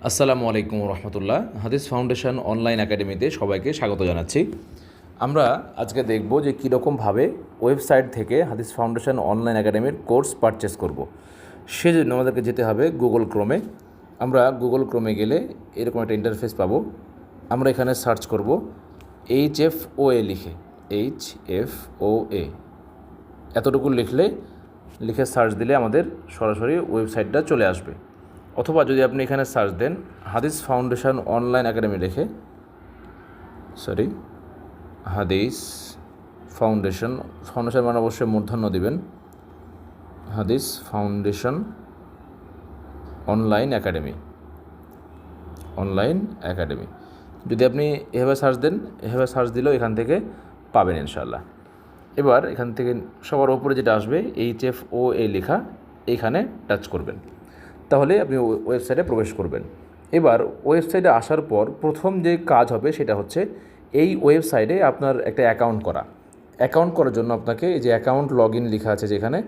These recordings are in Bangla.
আসসালামু আলাইকুম রহমতুল্লাহ। হাদিস ফাউন্ডেশন অনলাইন একাডেমিতে সবাইকে স্বাগত জানাচ্ছি। আমরা আজকে দেখব যে কীরকমভাবে ওয়েবসাইট থেকে হাদিস ফাউন্ডেশন অনলাইন একাডেমির কোর্স পারচেস করব। সেজন্য আমাদেরকে যেতে হবে গুগল ক্রোমে। আমরা গুগল ক্রোমে গেলে এরকম একটা ইন্টারফেস পাবো। আমরা এখানে সার্চ করব HFOA লিখে, HFOA এতটুকু লিখে সার্চ দিলে আমাদের সরাসরি ওয়েবসাইটটা চলে আসবে। অথবা যদি আপনি এখানে সার্চ দেন হাদিস ফাউন্ডেশন অনলাইন একাডেমি লিখে, হাদিস ফাউন্ডেশন মানে অবশ্যই মূর্ধন্য দিবেন, হাদিস ফাউন্ডেশন অনলাইন একাডেমি যদি আপনি এভাবে সার্চ দিলেও এখান থেকে পাবেন ইনশাআল্লাহ। এবার এখান থেকে সবার উপরে যেটা আসবে HFOA লেখা, এইখানে টাচ করবেন, তাহলে আপনি ওয়েবসাইটে প্রবেশ করবেন। এবার ওয়েবসাইটে আসার পর প্রথম যে কাজ হবে সেটা হচ্ছে এই ওয়েবসাইটে আপনার একটা অ্যাকাউন্ট করার জন্য আপনাকে এই যে অ্যাকাউন্ট লগ ইন লেখা আছে যেখানে,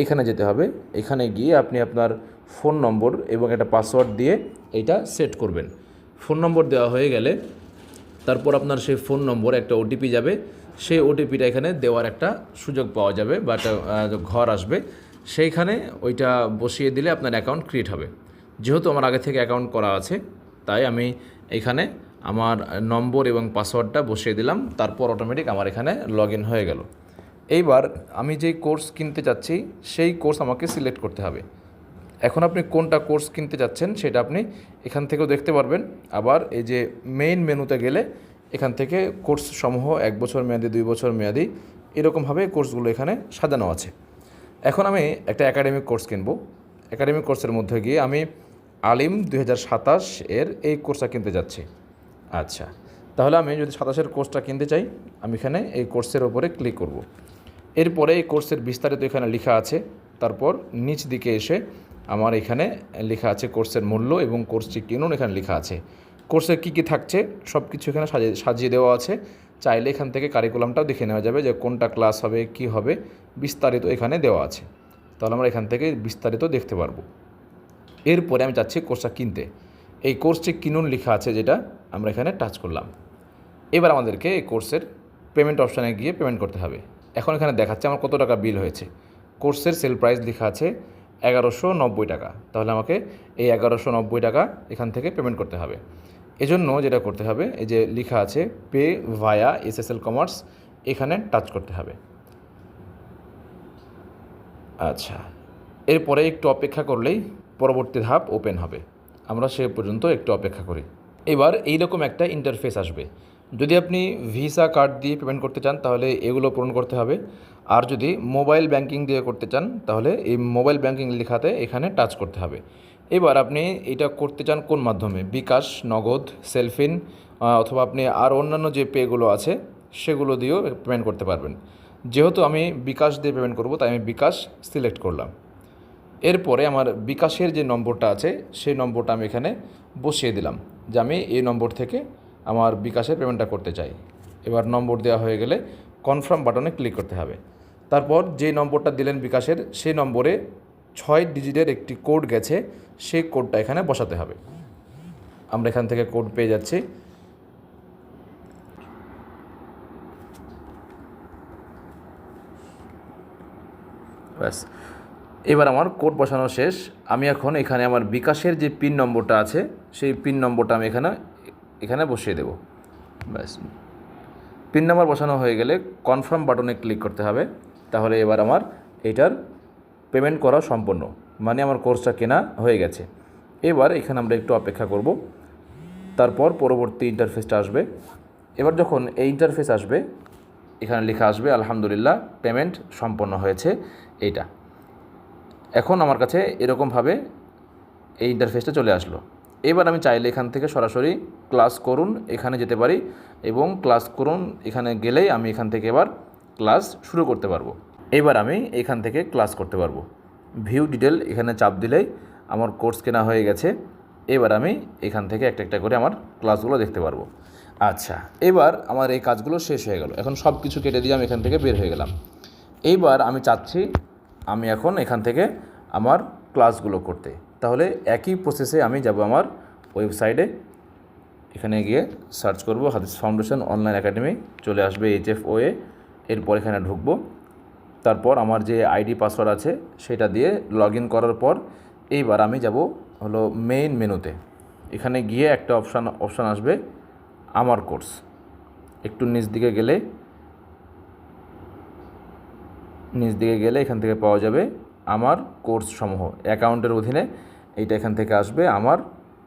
এখানে যেতে হবে। এখানে গিয়ে আপনি আপনার ফোন নম্বর এবং একটা পাসওয়ার্ড দিয়ে এইটা সেট করবেন। ফোন নম্বর দেওয়া হয়ে গেলে তারপর আপনার সেই ফোন নম্বর একটা ওটিপি যাবে, সেই ওটিপিটা এখানে দেওয়ার একটা সুযোগ পাওয়া যাবে বা একটা ঘর আসবে, সেইখানে ওইটা বসিয়ে দিলে আপনার অ্যাকাউন্ট ক্রিয়েট হবে। যেহেতু আমার আগে থেকে অ্যাকাউন্ট করা আছে, তাই আমি এখানে আমার নম্বর এবং পাসওয়ার্ডটা বসিয়ে দিলাম, তারপর অটোমেটিক আমার এখানে লগ ইন হয়ে গেল। এইবার আমি যেই কোর্স কিনতে চাচ্ছি সেই কোর্স আমাকে সিলেক্ট করতে হবে। এখন আপনি কোনটা কোর্স কিনতে চাচ্ছেন সেটা আপনি এখান থেকেও দেখতে পারবেন। আবার এই যে মেইন মেনুতে গেলে এখান থেকে কোর্স সমূহ 1 বছর মেয়াদি, 2 বছর মেয়াদি, এরকমভাবে কোর্সগুলো এখানে সাজানো আছে। এখন আমি একটা একাডেমিক কোর্স কিনব। একাডেমিক কোর্সের মধ্যে গিয়ে আমি আলিম 2027 এর এই কোর্সটা কিনতে যাচ্ছি। আচ্ছা, তাহলে আমি যদি 27-এর কোর্সটা কিনতে চাই, আমি এখানে এই কোর্সের ওপরে ক্লিক করব। এরপরে এই কোর্সের বিস্তারিত এখানে লেখা আছে। তারপর নিচ দিকে এসে আমার এখানে লেখা আছে কোর্সের মূল্য এবং কোর্সটি কিনুন, এখানে লেখা আছে কোর্সে কী কী থাকছে সব কিছু এখানে সাজিয়ে দেওয়া আছে। চাইলে এখান থেকে কারিকুলামটাও দেখে নেওয়া যাবে যে কোনটা ক্লাস হবে, কি হবে, বিস্তারিত এখানে দেওয়া আছে। তাহলে আমরা এখান থেকে বিস্তারিত দেখতে পারবো। এরপরে আমি যাচ্ছি কোর্সটা কিনতে। এই কোর্সটি কিনুন লেখা আছে যেটা, আমরা এখানে টাচ করলাম। এবার আমাদেরকে এই কোর্সের পেমেন্ট অপশানে গিয়ে পেমেন্ট করতে হবে। এখন এখানে দেখাচ্ছে আমার কত টাকা বিল হয়েছে। কোর্সের সেল প্রাইস লেখা আছে 1190 টাকা। তাহলে আমাকে এই 1190 টাকা এখান থেকে পেমেন্ট করতে হবে। এজন্য যেটা করতে হবে, এই যে লেখা আছে পে ভায়া SSL কমার্স, এখানে টাচ করতে হবে। আচ্ছা, এরপরে একটু অপেক্ষা করলেই পরবর্তী ধাপ ওপেন হবে। আমরা সে পর্যন্ত একটু অপেক্ষা করি। এবার এইরকম একটা ইন্টারফেস আসবে। যদি আপনি ভিসা কার্ড দিয়ে পেমেন্ট করতে চান তাহলে এগুলো পূরণ করতে হবে। আর যদি মোবাইল ব্যাংকিং দিয়ে করতে চান তাহলে এই মোবাইল ব্যাংকিং লেখাতে এখানে টাচ করতে হবে। এবার আপনি এটা করতে চান কোন মাধ্যমে, বিকাশ, নগদ, সেলফিন, অথবা আপনি আর অন্যান্য যে পেগুলো আছে সেগুলো দিয়েও পেমেন্ট করতে পারবেন। যেহেতু আমি বিকাশ দিয়ে পেমেন্ট করব, তাই আমি বিকাশ সিলেক্ট করলাম। এরপরে আমার বিকাশের যে নম্বরটা আছে সেই নম্বরটা আমি এখানে বসিয়ে দিলাম যে আমি এই নম্বর থেকে আমার বিকাশের পেমেন্টটা করতে চাই। এবার নম্বর দেওয়া হয়ে গেলে কনফার্ম বাটনে ক্লিক করতে হবে। তারপর যে নম্বরটা দিলেন বিকাশের, সেই নম্বরে 6 ডিজিটের একটি কোড গেছে, সেই কোডটা এখানে বসাতে হবে। আমরা এখান থেকে কোড পেয়ে যাচ্ছি। ব্যাস, এবার আমার কোড বসানো শেষ। আমি এখন এখানে আমার বিকাশের যে পিন নম্বরটা আছে সেই পিন নম্বরটা আমি এখানে বসিয়ে দেব। ব্যাস, পিন নাম্বার বসানো হয়ে গেলে কনফার্ম বাটনে ক্লিক করতে হবে। তাহলে এবার আমার এটার পেমেন্ট করা সম্পন্ন, মানে আমার কোর্সটা কেনা হয়ে গেছে। এবার এখানে আমরা একটু অপেক্ষা করব, তারপর পরবর্তী ইন্টারফেসটা আসবে। এবার যখন এই ইন্টারফেস আসবে, এখানে লেখা আসবে আলহামদুলিল্লাহ পেমেন্ট সম্পন্ন হয়েছে। এইটা এখন আমার কাছে এরকমভাবে এই ইন্টারফেসটা চলে আসলো। এবার আমি চাইলে এখান থেকে সরাসরি ক্লাস করুন এখানে যেতে পারি, এবং ক্লাস করুন এখানে গেলেই আমি এখান থেকে এবার ক্লাস শুরু করতে পারবো। এবার আমি এখান থেকে ক্লাস করতে পারবো। ভিউ ডিটেল এখানে চাপ দিলেই আমার কোর্স কেনা হয়ে গেছে। এবার আমি এখান থেকে একটা একটা করে আমার ক্লাসগুলো দেখতে পারবো। আচ্ছা, এবার আমার এই কাজগুলো শেষ হয়ে গেল। এখন সব কিছু কেটে দিয়ে আমি এখান থেকে বের হয়ে গেলাম। এইবার আমি চাচ্ছি আমি এখন এখান থেকে আমার ক্লাসগুলো করতে। তাহলে একই প্রসেসে আমি যাব আমার ওয়েবসাইটে এখানে গিয়ে সার্চ করব হাদিস ফাউন্ডেশন অনলাইন একাডেমি, চলে আসবে HFOA। এরপর এখানে ঢুকবো, তারপর আমার যে আইডি পাসওয়ার্ড আছে সেটা দিয়ে লগ ইন করার পর এইবার আমি যাব হলো মেইন মেনুতে। এখানে গিয়ে একটা অপশান আসবে আমার কোর্স। একটু নিচ দিকে গেলে এখান থেকে পাওয়া যাবে আমার কোর্স সমূহ। অ্যাকাউন্টের অধীনে এইটা এখান থেকে আসবে আমার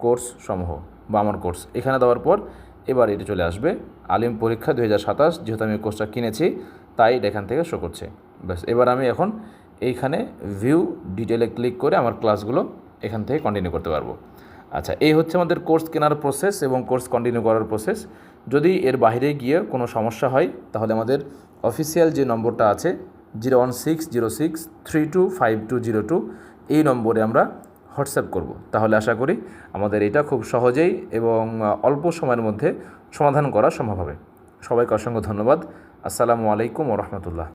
কোর্স সমূহ বা আমার কোর্স। এখানে দেওয়ার পর এবার এটা চলে আসবে আলিম পরীক্ষা 2027। যেহেতু আমি কোর্সটা কিনেছি তাই এটা এখান থেকে শো করছে। ব্যাস, এবার আমি এখন এইখানে ভিউ ডিটেলে ক্লিক করে আমার ক্লাসগুলো এখান থেকে কন্টিনিউ করতে পারবো। আচ্ছা, এই হচ্ছে আমাদের কোর্স কেনার প্রসেস এবং কোর্স কন্টিনিউ করার প্রসেস। যদি এর বাইরে গিয়ে কোনো সমস্যা হয় তাহলে আমাদের অফিসিয়াল যে নম্বরটা আছে 01606325202, এই নম্বরে আমরা হোয়াটসঅ্যাপ করব। তাহলে আশা করি আমাদের এটা খুব সহজেই এবং অল্প সময়ের মধ্যে সমাধান করা সম্ভব হবে। সবাইকে অসংখ্য ধন্যবাদ। আসসালামু আলাইকুম ওয়া রাহমাতুল্লাহ।